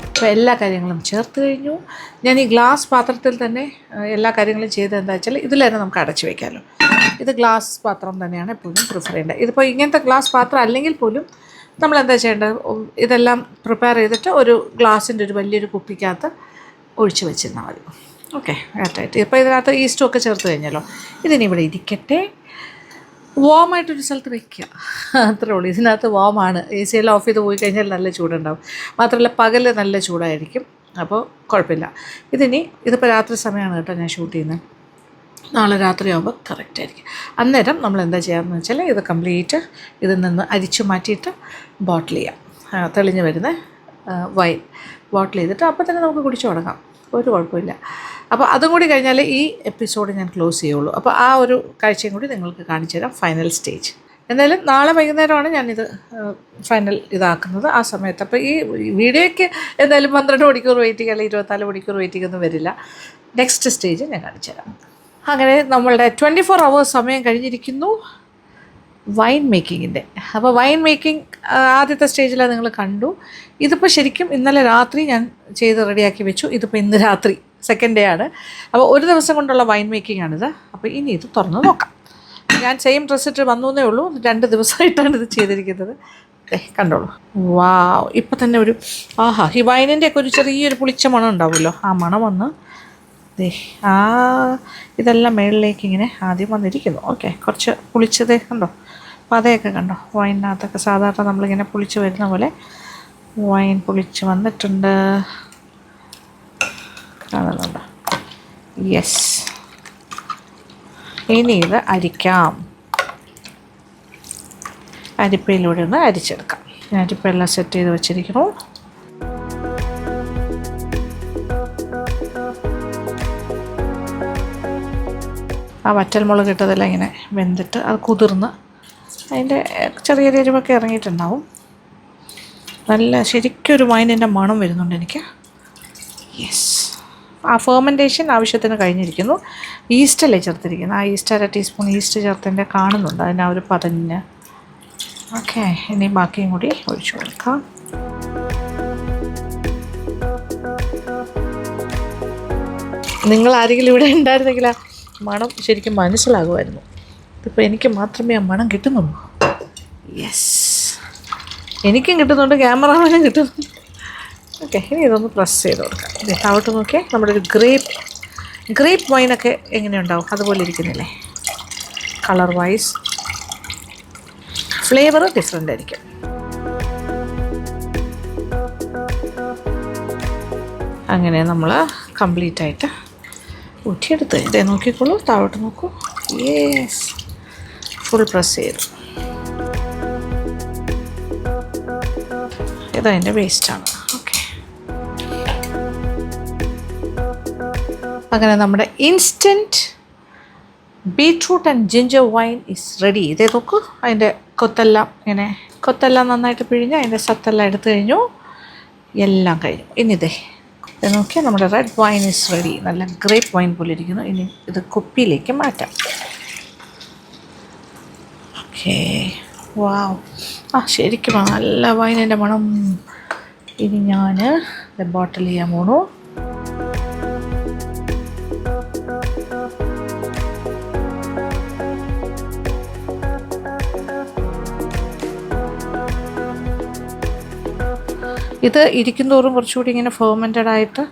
അപ്പോൾ എല്ലാ കാര്യങ്ങളും ചേർത്ത് കഴിഞ്ഞു. ഞാൻ ഈ ഗ്ലാസ് പാത്രത്തിൽ തന്നെ എല്ലാ കാര്യങ്ങളും ചെയ്തത് എന്താ വെച്ചാൽ ഇതിൽ തന്നെ നമുക്ക് അടച്ചു വയ്ക്കാമല്ലോ. ഇത് ഗ്ലാസ് പാത്രം തന്നെയാണ് എപ്പോഴും പ്രിഫർ ചെയ്യേണ്ടത്. ഇതിപ്പോൾ ഇങ്ങനത്തെ ഗ്ലാസ് പാത്രം അല്ലെങ്കിൽ പോലും നമ്മളെന്താ ചെയ്യേണ്ടത്, ഇതെല്ലാം പ്രിപ്പയർ ചെയ്തിട്ട് ഒരു ഗ്ലാസിൻ്റെ ഒരു വലിയൊരു കുപ്പിക്കകത്ത് ഒഴിച്ച് വെച്ചിരുന്നാൽ മതി. ഓക്കെ, കറക്റ്റായിട്ട്. ഇപ്പോൾ ഇതിനകത്ത് ഈസ്റ്റും ഒക്കെ ചേർത്ത് കഴിഞ്ഞല്ലോ. ഇതിനി ഇവിടെ ഇരിക്കട്ടെ. വാമായിട്ടൊരു സ്ഥലത്ത് വയ്ക്കുക, അത്രേ ഉള്ളൂ. ഇതിനകത്ത് വാമാണ്. AC എല്ലാം ഓഫ് ചെയ്ത് പോയി കഴിഞ്ഞാൽ നല്ല ചൂടുണ്ടാവും. മാത്രമല്ല പകൽ നല്ല ചൂടായിരിക്കും, അപ്പോൾ കുഴപ്പമില്ല. ഇതിപ്പോൾ രാത്രി സമയമാണ് കേട്ടോ ഞാൻ ഷൂട്ട് ചെയ്യുന്നത്. നാളെ രാത്രിയാകുമ്പോൾ കറക്റ്റായിരിക്കും. അന്നേരം നമ്മൾ എന്താ ചെയ്യാമെന്ന് വെച്ചാൽ ഇത് കംപ്ലീറ്റ് ഇതിൽ നിന്ന് അരിച്ചു മാറ്റിയിട്ട് ബോട്ടിൽ ചെയ്യാം. തെളിഞ്ഞ് വരുന്ന വൈൻ ബോട്ടിൽ ചെയ്തിട്ട് അപ്പോൾ തന്നെ നമുക്ക് കുടിച്ചു തുടങ്ങാം, ഒരു കുഴപ്പമില്ല. അപ്പോൾ അതും കൂടി കഴിഞ്ഞാൽ ഈ എപ്പിസോഡ് ഞാൻ ക്ലോസ് ചെയ്യുള്ളൂ. അപ്പോൾ ആ ഒരു കാഴ്ചയും കൂടി നിങ്ങൾക്ക് കാണിച്ചു തരാം, ഫൈനൽ സ്റ്റേജ്. എന്തായാലും നാളെ വൈകുന്നേരമാണ് ഞാനിത് ഫൈനൽ ഇതാക്കുന്നത്. ആ സമയത്ത് അപ്പോൾ ഈ വീഡിയോയ്ക്ക് എന്തായാലും 12 മണിക്കൂർ വെയിറ്റ് ചെയ്യുക, അല്ലെങ്കിൽ 24 മണിക്കൂർ വെയിറ്റ് ചെയ്യുന്നൊന്നും വരില്ല. നെക്സ്റ്റ് സ്റ്റേജ് ഞാൻ കാണിച്ചു തരാം. അങ്ങനെ നമ്മളുടെ 24 hours സമയം കഴിഞ്ഞിരിക്കുന്നു വൈൻ മേക്കിങ്ങിൻ്റെ. അപ്പോൾ വൈൻ മേക്കിംഗ് ആദ്യത്തെ സ്റ്റേജിലാണ് നിങ്ങൾ കണ്ടു. ഇതിപ്പോൾ ശരിക്കും ഇന്നലെ രാത്രി ഞാൻ ചെയ്ത് റെഡിയാക്കി വെച്ചു. ഇതിപ്പോൾ ഇന്ന് രാത്രി സെക്കൻഡ് ഡേ ആണ്. അപ്പോൾ ഒരു ദിവസം കൊണ്ടുള്ള വൈൻ മേക്കിംഗ് ആണിത്. അപ്പോൾ ഇനി ഇത് തുറന്ന് നോക്കാം. ഞാൻ സെയിം ഡ്രസ്സ് ഇട്ട് വന്നു എന്നേ ഉള്ളൂ. 2 ദിവസമായിട്ടാണ് ഇത് ചെയ്തിരിക്കുന്നത്. കണ്ടോളൂ. വാവ്, ഇപ്പം തന്നെ ഒരു ഈ വൈനിൻ്റെയൊക്കെ ഒരു ചെറിയൊരു പുളിച്ച മണം ഉണ്ടാവുമല്ലോ, ആ മണം വന്ന് ഇതെല്ലാം മേളിലേക്ക് ഇങ്ങനെ ആദ്യം വന്നിരിക്കുന്നു. ഓക്കെ, കുറച്ച് പുളിച്ചതേ കണ്ടോ, പതയൊക്കെ കണ്ടോ വൈനിനകത്തൊക്കെ. സാധാരണ നമ്മളിങ്ങനെ പുളിച്ച് വരുന്ന പോലെ വൈൻ പുളിച്ച് വന്നിട്ടുണ്ട്, കാണുന്നുണ്ടോ? യെസ്. ഇനി ഇത് അരിക്കാം. അരിപ്പയിലൂടെ ഒന്ന് അരിച്ചെടുക്കാം. അരിപ്പയെല്ലാം സെറ്റ് ചെയ്ത് വെച്ചിരിക്കുന്നു. ആ വറ്റൽമുളക് ഇട്ടതെല്ലാം ഇങ്ങനെ വെന്തിട്ട് അത് കുതിർന്ന് അതിൻ്റെ ചെറിയ എരിവൊക്കെ ഇറങ്ങിയിട്ടുണ്ടാവും. നല്ല ശരിക്കൊരു വൈനിൻ്റെ മണം വരുന്നുണ്ട് എനിക്ക്. യെസ്. ആ ഫെർമെൻറ്റേഷൻ ആവശ്യത്തിന് കഴിഞ്ഞിരിക്കുന്നു. ഈസ്റ്റല്ലേ ചേർത്തിരിക്കുന്നത്, ആ ഈസ്റ്റ് 1/2 ടീസ്പൂൺ ഈസ്റ്റ് ചേർത്തതിൻ്റെ കാണുന്നുണ്ട് അതിന് ആ ഒരു പതഞ്ഞ്. ഓക്കെ, ഇനി ബാക്കിയും കൂടി ഒഴിച്ചു കൊടുക്കാം. നിങ്ങൾ ആരെങ്കിലും ഇവിടെ ഉണ്ടായിരുന്നെങ്കിൽ ആ മണം ശരിക്കും മനസ്സിലാകുമായിരുന്നു. ഇതിപ്പോൾ എനിക്ക് മാത്രമേ ആ മണം കിട്ടുന്നുള്ളൂ. യെസ്, എനിക്കും കിട്ടുന്നുണ്ട്, ക്യാമറാമാനും കിട്ടുന്നുണ്ട്. ഓക്കെ, ഇനി ഇതൊന്ന് പ്രസ് ചെയ്ത് കൊടുക്കാം. താവട്ട് നോക്കിയാൽ നമ്മുടെ ഒരു ഗ്രേപ്പ് വൈനൊക്കെ എങ്ങനെയുണ്ടാവും അതുപോലെ ഇരിക്കുന്നില്ലേ, കളർ വൈസ്. ഫ്ലേവർ ഡിഫറെൻ്റ് ആയിരിക്കും. അങ്ങനെ നമ്മൾ കംപ്ലീറ്റായിട്ട് ഊറ്റിയെടുത്ത് ഇതേ നോക്കിക്കോളൂ, താഴോട്ട് നോക്കൂ. യെസ്, ഫുൾ പ്രസ് ചെയ്തു. ഇതതിൻ്റെ വേസ്റ്റാണ്. ഓക്കെ, അങ്ങനെ നമ്മുടെ instant beetroot and ginger wine is ready. ഇതേ നോക്കൂ, അതിൻ്റെ കൊത്തെല്ലാം നന്നായിട്ട് പിഴിഞ്ഞ് അതിൻ്റെ സത്തെല്ലാം എടുത്തു കഴിഞ്ഞു. എല്ലാം കഴിഞ്ഞു. ഇനി ഇതേ നോക്കിയാൽ നമ്മുടെ റെഡ് വൈൻ ഈസ് റെഡി. നല്ല ഗ്രേപ്പ് വൈൻ പോലെ ഇരിക്കുന്നു. ഇനി ഇത് കുപ്പിയിലേക്ക് മാറ്റാം. ഓക്കേ, വാവ്, ശരിക്കും നല്ല വൈനിൻ്റെ മണം. ഇനി ഞാൻ ബോട്ടിൽ ചെയ്യാൻ പോണു. ഇത് ഇരിക്കുന്തോറും കുറച്ചുകൂടി ഇങ്ങനെ ഫെർമെൻറ്റഡ് ആയിട്ട്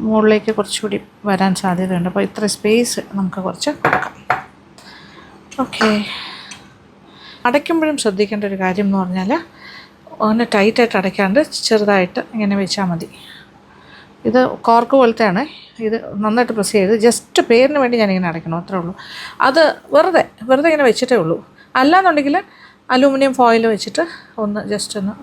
മുകളിലേക്ക് കുറച്ചുകൂടി വരാൻ സാധ്യതയുണ്ട്. അപ്പോൾ ഇത്ര സ്പേസ് നമുക്ക് കുറച്ച് കൊടുക്കാം. ഓക്കെ, അടയ്ക്കുമ്പോഴും ശ്രദ്ധിക്കേണ്ട ഒരു കാര്യം എന്ന് പറഞ്ഞാൽ അങ്ങനെ ടൈറ്റായിട്ട് അടയ്ക്കാണ്ട് ചെറുതായിട്ട് ഇങ്ങനെ വെച്ചാൽ മതി. ഇത് കോർക്ക് പോലത്തെയാണ്, ഇത് നന്നായിട്ട് പ്രസ് ചെയ്ത് ജസ്റ്റ് പേരിന് വേണ്ടി ഞാനിങ്ങനെ അടയ്ക്കണം, അത്രേ ഉള്ളൂ. അത് വെറുതെ ഇങ്ങനെ വെച്ചിട്ടേ ഉള്ളൂ. അല്ലാന്നുണ്ടെങ്കിൽ അലൂമിനിയം ഫോയിൽ വെച്ചിട്ട് ജസ്റ്റ് ഒന്ന്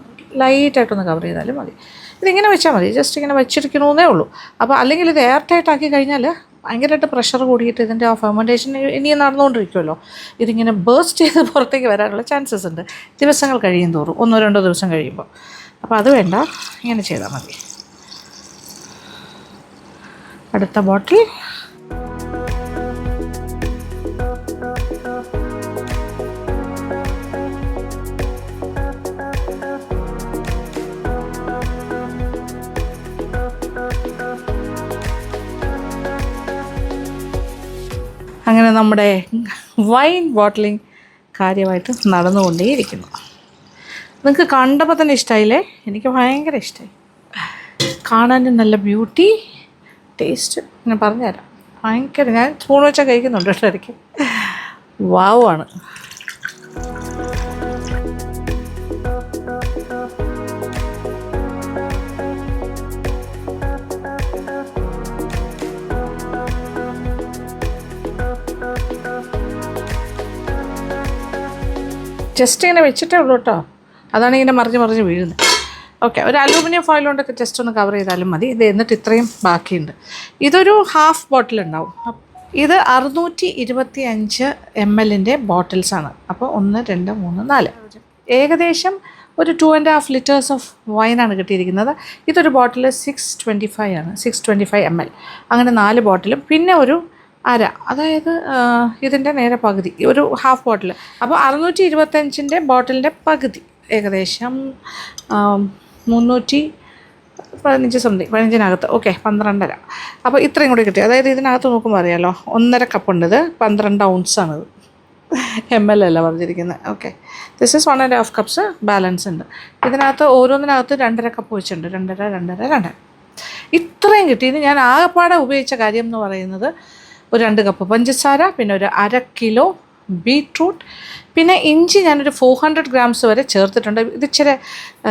ലൈറ്റായിട്ടൊന്ന് കവർ ചെയ്താലും മതി. ഇതിങ്ങനെ വെച്ചാൽ മതി, ജസ്റ്റ് ഇങ്ങനെ വെച്ചിരിക്കണമെന്നേ ഉള്ളൂ. അപ്പോൾ അല്ലെങ്കിൽ ഇത് എയർ ടൈറ്റ് ആക്കി കഴിഞ്ഞാൽ ഭയങ്കരമായിട്ട് പ്രഷർ കൂടിയിട്ട് ഇതിൻ്റെ ആ ഫെർമെൻറ്റേഷൻ ഇനിയും നടന്നുകൊണ്ടിരിക്കുമല്ലോ, ഇതിങ്ങനെ ബേസ്റ്റ് ചെയ്ത് പുറത്തേക്ക് വരാനുള്ള ചാൻസസ് ഉണ്ട് ദിവസങ്ങൾ കഴിയും തോറും, 1-2 ദിവസം കഴിയുമ്പോൾ. അപ്പോൾ അത് വേണ്ട, ഇങ്ങനെ ചെയ്താൽ മതി. അടുത്ത ബോട്ടിൽ. അങ്ങനെ നമ്മുടെ വൈൻ ബോട്ടിലിംഗ് കാര്യമായിട്ട് നടന്നുകൊണ്ടേയിരിക്കുന്നു. നിങ്ങൾക്ക് കണ്ടപ്പോൾ തന്നെ ഇഷ്ടമായില്ലേ? എനിക്ക് ഭയങ്കര ഇഷ്ടമായി. കാണാനും നല്ല ബ്യൂട്ടി, ടേസ്റ്റ് ഞാൻ പറഞ്ഞുതരാം. ഭയങ്കര, ഞാൻ സ്പൂൺ വെച്ചാൽ കഴിക്കുന്നുണ്ട് കേട്ടോ ഇടയ്ക്ക്. വാവാണ്. ജസ്റ്റ് ഇങ്ങനെ വെച്ചിട്ടേ ഉള്ളൂ കേട്ടോ, അതാണ് ഇങ്ങനെ മറിഞ്ഞ് വീഴുന്നത്. ഓക്കെ, ഒരു അലൂമിനിയം ഫോയിൽ കൊണ്ടൊക്കെ ജസ്റ്റ് ഒന്ന് കവർ ചെയ്താലും മതി. ഇത് എന്നിട്ട് ഇത്രയും ബാക്കിയുണ്ട്. ഇതൊരു ഹാഫ് ബോട്ടിൽ ഉണ്ടാവും. ഇത് 625 ml ബോട്ടിൽസാണ്. അപ്പോൾ 1, 2, 3, 4 ഏകദേശം ഒരു 2.5 ലിറ്റേഴ്സ് ഓഫ് വൈനാണ് കിട്ടിയിരിക്കുന്നത്. ഇതൊരു ബോട്ടിൽ 625 ആണ്, 625 ml. അങ്ങനെ 4 ബോട്ടിലും പിന്നെ ഒരു അര, അതായത് ഇതിൻ്റെ നേരെ പകുതി, ഒരു ഹാഫ് ബോട്ടിൽ. അപ്പോൾ 625 ബോട്ടിലിൻ്റെ പകുതി ഏകദേശം 315 സംതിങ്, 15-നകത്ത്. ഓക്കെ, 12.5. അപ്പോൾ ഇത്രയും കൂടി കിട്ടി. അതായത് ഇതിനകത്ത് നോക്കുമ്പോൾ അറിയാമല്ലോ, 1.5 കപ്പുണ്ട്. ഇത് 12 ഔൺസാണിത്, ml അല്ല പറഞ്ഞിരിക്കുന്നത്. Okay, this is 1.5 cups balance ഉണ്ട്. ഇതിനകത്ത് ഓരോന്നിനകത്ത് 2.5 കപ്പ് വെച്ചിട്ടുണ്ട്. 2.5 ഇത്രയും കിട്ടി. ഇത് ഞാൻ ആകെപ്പാടെ ഉപയോഗിച്ച കാര്യം എന്ന് പറയുന്നത് ഒരു 2 കപ്പ് പഞ്ചസാര, പിന്നെ ഒരു 1/2 കിലോ ബീട്രൂട്ട്, പിന്നെ ഇഞ്ചി ഞാനൊരു 400 ഗ്രാംസ് വരെ ചേർത്തിട്ടുണ്ട്. ഇത് ഇച്ചിരി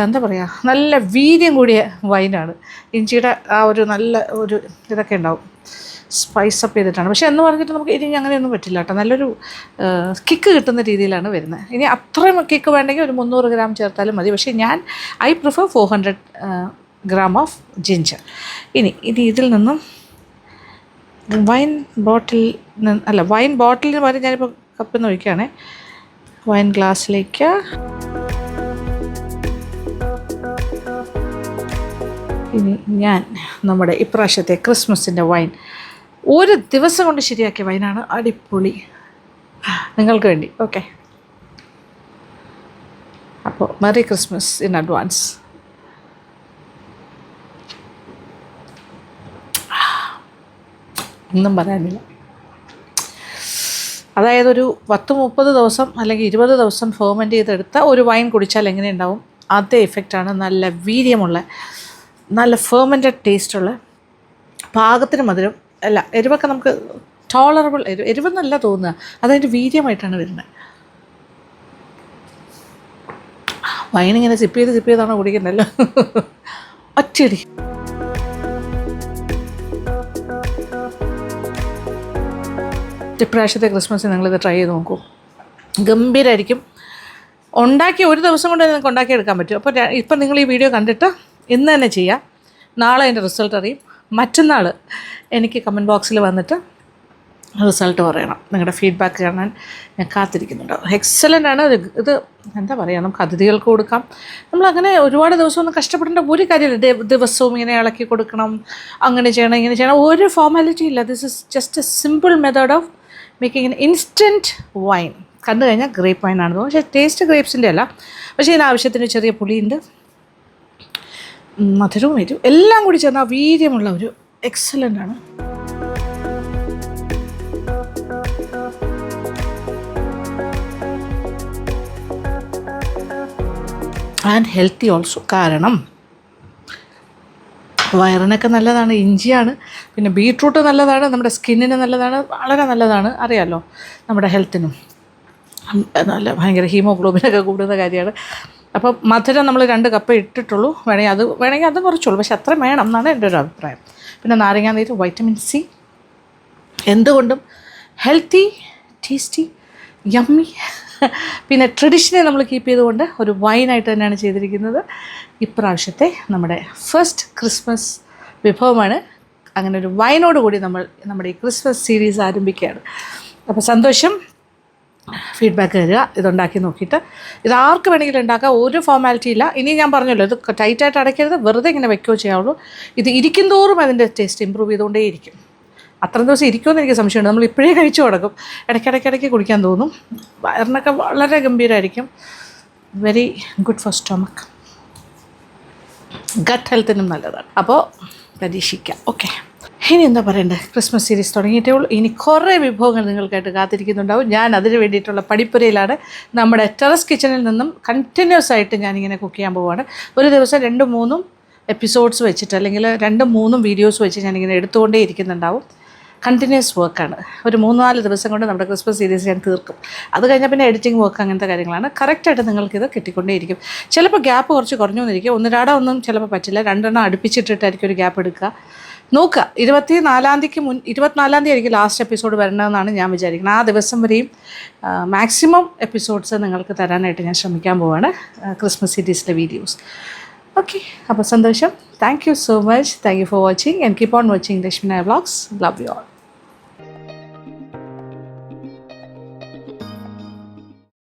എന്താ പറയുക, നല്ല വീര്യം കൂടിയ വൈനാണ്. ഇഞ്ചിയുടെ ആ ഒരു നല്ല ഒരു ഇതൊക്കെ ഉണ്ടാവും, സ്പൈസപ്പ് ചെയ്തിട്ടാണ്. പക്ഷേ എന്ന് പറഞ്ഞിട്ട് നമുക്ക് ഇനി അങ്ങനെയൊന്നും പറ്റില്ല കേട്ടോ, നല്ലൊരു കിക്ക് കിട്ടുന്ന രീതിയിലാണ് വരുന്നത്. ഇനി അത്രയും കിക്ക് വേണ്ടെങ്കിൽ ഒരു 300 ഗ്രാം ചേർത്താലും മതി. പക്ഷേ I prefer 400 gram of ginger. ഇനി ഇതിൽ നിന്നും വൈൻ ബോട്ടിലിന് പകരം ഞാനിപ്പോൾ കപ്പിൽ നിന്ന് ഒഴിക്കുകയാണേ. വൈൻ ഗ്ലാസ്സിലേക്ക് ഇനി ഞാൻ നമ്മുടെ ഇപ്രാവശ്യത്തെ ക്രിസ്മസിൻ്റെ വൈൻ ഒരു ദിവസം കൊണ്ട് ശരിയാക്കിയ വൈനാണ്. അടിപൊളി, നിങ്ങൾക്ക് വേണ്ടി. ഓക്കെ, അപ്പോൾ മെറി ക്രിസ്മസ് ഇൻ അഡ്വാൻസ്. ഒന്നും പറയാനില്ല. അതായത് ഒരു 10-30 ദിവസം അല്ലെങ്കിൽ 20 ദിവസം ഫെർമെൻറ്റ് ചെയ്തെടുത്ത ഒരു വൈൻ കുടിച്ചാൽ എങ്ങനെ ഉണ്ടാവും, അതേ എഫക്റ്റാണ്. നല്ല വീര്യമുള്ള, നല്ല ഫെർമെൻറ്റഡ് ടേസ്റ്റുള്ള, പാകത്തിന് മധുരം, അല്ല എരിവൊക്കെ നമുക്ക് ടോളറബിൾ എരിവെന്നല്ല തോന്നുക, അതതിൻ്റെ വീര്യമായിട്ടാണ് വരുന്നത്. വൈനിങ്ങനെ സിപ്പ് ചെയ്താണോ കുടിക്കണ്ടല്ലോ, ഒറ്റയടി. ഇപ്രാവശ്യത്തെ ക്രിസ്മസിന് നിങ്ങളിത് ട്രൈ ചെയ്ത് നോക്കൂ, ഗംഭീരമായിരിക്കും. ഉണ്ടാക്കി ഒരു ദിവസം കൊണ്ട് നിങ്ങൾക്ക് ഉണ്ടാക്കിയെടുക്കാൻ പറ്റും. അപ്പോൾ ഇപ്പം നിങ്ങൾ ഈ വീഡിയോ കണ്ടിട്ട് ഇന്ന് തന്നെ ചെയ്യാം. നാളെ അതിൻ്റെ റിസൾട്ട് അറിയും. മറ്റന്നാൾ എനിക്ക് കമൻറ്റ് ബോക്സിൽ വന്നിട്ട് റിസൾട്ട് പറയണം. നിങ്ങളുടെ ഫീഡ്ബാക്ക് കാണാൻ ഞാൻ കാത്തിരിക്കുന്നുണ്ട്. എക്സലൻ്റ് ആണ്. ഇത് എന്താ പറയുക, നമുക്ക് അതിഥികൾക്ക് കൊടുക്കാം. നമ്മളങ്ങനെ ഒരുപാട് ദിവസമൊന്നും കഷ്ടപ്പെടേണ്ട ഒരു കാര്യമില്ല. ദിവസവും ഇങ്ങനെ ഇളക്കി കൊടുക്കണം, അങ്ങനെ ചെയ്യണം, ഇങ്ങനെ ചെയ്യണം, ഒരു ഫോർമാലിറ്റി ഇല്ല. This is just A simple method of making N instant wine. കണ്ടു കഴിഞ്ഞാൽ ഗ്രേപ്പ് വൈനാണ് തോന്നുന്നു, പക്ഷേ ടേസ്റ്റ് ഗ്രേപ്സിൻ്റെ അല്ല. പക്ഷേ ഇതിന് ആവശ്യത്തിന് ചെറിയ പുളിയുണ്ട്, മധുരവും എരിവും എല്ലാം കൂടി ചേർന്ന വീര്യമുള്ള ഒരു എക്സലൻ്റ് ആണ്. And healthy also. കാരണം വയറിനൊക്കെ നല്ലതാണ്, ഇഞ്ചിയാണ്, പിന്നെ ബീട്രൂട്ട് നല്ലതാണ്, നമ്മുടെ സ്കിന്നിന് നല്ലതാണ്, വളരെ നല്ലതാണ്. അറിയാമല്ലോ, നമ്മുടെ ഹെൽത്തിനും നല്ല ഭയങ്കര ഹീമോഗ്ലോബിനൊക്കെ കൂടുന്ന കാര്യമാണ്. അപ്പോൾ മധുരം നമ്മൾ 2 കപ്പ് ഇട്ടിട്ടുള്ളൂ, വേണമെങ്കിൽ അത് കുറച്ചുള്ളൂ, പക്ഷെ അത്ര വേണം എന്നാണ് എൻ്റെ ഒരു അഭിപ്രായം. പിന്നെ നാരങ്ങാനീര്, വൈറ്റമിൻ സി, എന്തുകൊണ്ടും ഹെൽത്തി, ടേസ്റ്റി, യമ്മി. പിന്നെ ട്രഡീഷനെ നമ്മൾ കീപ്പ് ചെയ്തുകൊണ്ട് ഒരു വൈനായിട്ട് തന്നെയാണ് ചെയ്തിരിക്കുന്നത്. ഇപ്രാവശ്യത്തെ നമ്മുടെ ഫസ്റ്റ് ക്രിസ്മസ് വിഭവമാണ്. അങ്ങനെ ഒരു വൈനോട് കൂടി നമ്മൾ നമ്മുടെ ഈ ക്രിസ്മസ് സീരീസ് ആരംഭിക്കുകയാണ്. അപ്പോൾ സന്തോഷം. ഫീഡ്ബാക്ക് തരിക, ഇതുണ്ടാക്കി നോക്കിയിട്ട്. ഇത് ആർക്ക് വേണമെങ്കിലും ഉണ്ടാക്കാം, ഒരു ഫോർമാലിറ്റി ഇല്ല. ഇനി ഞാൻ പറഞ്ഞല്ലോ, ഇത് ടൈറ്റായിട്ട് അടയ്ക്കരുത്, വെറുതെ ഇങ്ങനെ വെക്കുകയോ ചെയ്യാവുള്ളൂ. ഇത് ഇരിക്കും തോറും അതിൻ്റെ ടേസ്റ്റ് ഇമ്പ്രൂവ് ചെയ്തുകൊണ്ടേയിരിക്കും. അത്ര ദിവസം ഇരിക്കുമെന്ന് എനിക്ക് സംശയമുണ്ട്. നമ്മൾ ഇപ്പോഴേ കഴിച്ചു കൊടുക്കും, ഇടയ്ക്കിടയ്ക്കിടയ്ക്ക് കുടിക്കാൻ തോന്നും. വയറിനൊക്കെ വളരെ ഗംഭീരമായിരിക്കും. Very good for stomach, gut ഹെൽത്തിനും നല്ലതാണ്. അപ്പോൾ പരീക്ഷിക്കാം. ഓക്കെ, ഇനി എന്താ പറയണ്ടേ, ക്രിസ്മസ് സീരീസ് തുടങ്ങിയിട്ടേ ഉള്ളൂ. ഇനി കുറേ വിഭവങ്ങൾ നിങ്ങൾക്കായിട്ട് കാത്തിരിക്കുന്നുണ്ടാവും. ഞാൻ അതിന് വേണ്ടിയിട്ടുള്ള പടിപ്പുരയിലാണ്. നമ്മുടെ ടെറസ് കിച്ചണിൽ നിന്നും കണ്ടിന്യൂസ് ആയിട്ട് ഞാനിങ്ങനെ കുക്ക് ചെയ്യാൻ പോവുകയാണ്. ഒരു ദിവസം 2-3 എപ്പിസോഡ്സ് വെച്ചിട്ട്, അല്ലെങ്കിൽ 2-3 വീഡിയോസ് വെച്ച് ഞാനിങ്ങനെ എടുത്തുകൊണ്ടേ ഇരിക്കുന്നുണ്ടാവും. കണ്ടിന്യൂസ് വർക്കാണ്. ഒരു 3-4 ദിവസം കൊണ്ട് നമ്മുടെ ക്രിസ്മസ് സീരീസ് ഞാൻ തീർക്കും. അത് കഴിഞ്ഞാൽ പിന്നെ എഡിറ്റിംഗ് വർക്ക്, അങ്ങനത്തെ കാര്യങ്ങളാണ്. കറക്റ്റായിട്ട് നിങ്ങൾക്കിത് കിട്ടിക്കൊണ്ടേയിരിക്കും. ചിലപ്പോൾ ഗ്യാപ്പ് കുറച്ച് കുറഞ്ഞു വന്നിരിക്കും. 1-2 ഒന്നും ചിലപ്പോൾ പറ്റില്ല. 2 അടുപ്പിച്ചിട്ടിട്ടായിരിക്കും ഒരു ഗ്യാപ്പ് എടുക്കുക. നോക്കുക, 24 തീയതി ആയിരിക്കും ലാസ്റ്റ് എപ്പിസോഡ് വരണമെന്നാണ് ഞാൻ വിചാരിക്കുന്നത്. ആ ദിവസം വരെയും മാക്സിമം എപ്പിസോഡ്സ് നിങ്ങൾക്ക് തരാനായിട്ട് ഞാൻ ശ്രമിക്കാൻ പോവാണ്, ക്രിസ്മസ് സീരീസിലെ വീഡിയോസ്. ഓക്കെ, അപ്പോൾ സന്തോഷം. Thank you so much. Thank you for watching and keep on watching Lakshmi Nair vlogs. Love you all.